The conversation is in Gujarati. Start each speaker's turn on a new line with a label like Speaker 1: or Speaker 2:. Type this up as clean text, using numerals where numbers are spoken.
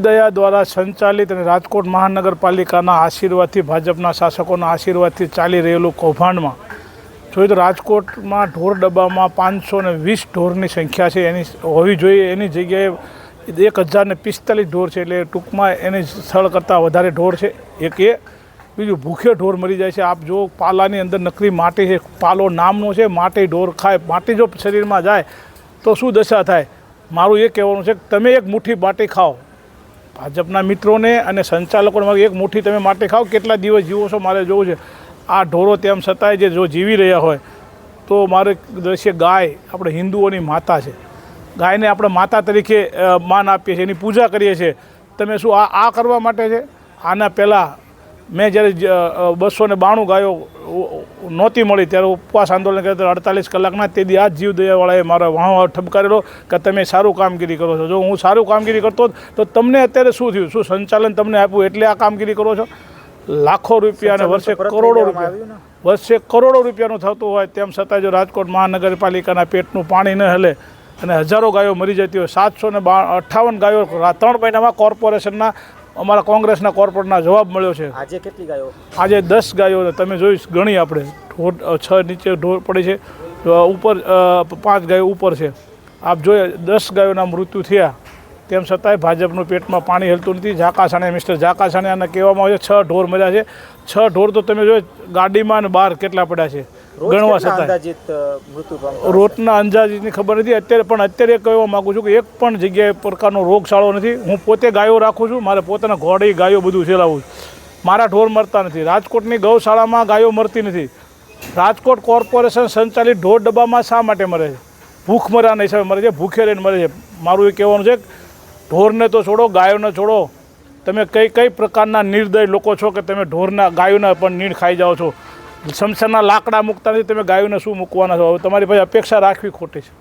Speaker 1: દયા દ્વારા સંચાલિત અને રાજકોટ મહાનગરપાલિકાના આશીર્વાદથી ભાજપના શાસકોના આશીર્વાદથી ચાલી રહેલું કૌભાંડમાં જોઈએ તો રાજકોટમાં ઢોર ડબ્બામાં 520 ઢોરની સંખ્યા છે એની હોવી જોઈએ, એની જગ્યાએ 1045 ઢોર છે, એટલે ટૂંકમાં એની સ્થળ કરતાં વધારે ઢોર છે. એક એ બીજું ભૂખે ઢોર મરી જાય છે. આપ જો પાલાની અંદર નકરી માટી છે, પાલો નામનો છે, માટી ઢોર ખાય, માટી જો શરીરમાં જાય તો શું દશા થાય. મારું એ કહેવાનું છે કે તમે એક મુઠ્ઠી માટી ખાઓ, ભાજપના મિત્રોને અને સંચાલકોને એક મુઠ્ઠી તમે માટી ખાઓ, કેટલા દિવસ જીવો છો મારે જોવું છે. આ ઢોરો તેમ છતાંય જે જો જીવી રહ્યા હોય તો મારે દ્રશ્ય ગાય આપણે હિન્દુઓની માતા છે, ગાયને આપણે માતા તરીકે માન આપીએ છીએ, એની પૂજા કરીએ છીએ. તમે શું આ કરવા માટે છે? આના પહેલાં મેં જ્યારે 292 ગાયો નહોતી મળી ત્યારે ઉપવાસ આંદોલન કર્યા 48 કલાકના, તેથી આ જીવ દયાવાળાએ મારા વાહ ઠપકારેલો કે તમે સારું કામગીરી કરો છો. જો હું સારું કામગીરી કરતો તો તમને અત્યારે શું થયું? શું સંચાલન તમને આપ્યું એટલે આ કામગીરી કરો છો? લાખો રૂપિયા અને વર્ષે કરોડો રૂપિયાનું થતું હોય તેમ છતાં જો રાજકોટ મહાનગરપાલિકાના પેટનું પાણી ન હલે અને હજારો ગાયો મરી જતી હોય, 758 ગાયો 3 મહિનામાં કોર્પોરેશનના અમારા કોંગ્રેસના કોર્પોરેટરના જવાબ મળ્યો છે.
Speaker 2: આજે કેટલી ગાયો?
Speaker 1: આજે 10 ગાયો તમે જોઈશ ગણી આપણે, 6 નીચે ઢોર પડી છે, ઉપર 5 ગાયો ઉપર છે. આપ જોઈએ 10 ગાયોના મૃત્યુ થયા તેમ છતાંય ભાજપનું પેટમાં પાણી હલતું નથી. ઝાકાસાણે મિસ્ટર ઝાકાસાણેને કહેવામાં આવે છે 6 ઢોર મળ્યા છે. 6 ઢોર તો તમે જો ગાડીમાં અને બહાર કેટલા પડ્યા છે ગણવા છતાં રોટના અંદાજની ખબર નથી અત્યારે. પણ અત્યારે કહેવા માગું છું કે એક પણ જગ્યાએ પ્રકારનો રોગચાળો નથી. હું પોતે ગાયો રાખું છું, મારે પોતાના ઘોડી ગાયો બધું ચલાવું છું, મારા ઢોર મરતા નથી. રાજકોટની ગૌશાળામાં ગાયો મરતી નથી. રાજકોટ કોર્પોરેશન સંચાલિત ઢોર ડબ્બામાં શા માટે મરે છે? ભૂખ મર્યાના હિસાબે મરે છે, ભૂખે રહીને મરે છે. મારું એ કહેવાનું છે ઢોરને તો છોડો, ગાયોને છોડો. તમે કઈ પ્રકારના નિર્દય લોકો છો કે તમે ઢોરના ગાયોના પણ નીણ ખાઈ જાઓ છો? શમશાનના લાકડા મૂકતા નથી, તમે ગાયોને શું મૂકવાના છો? હવે તમારી પાસે અપેક્ષા રાખવી ખોટી છે.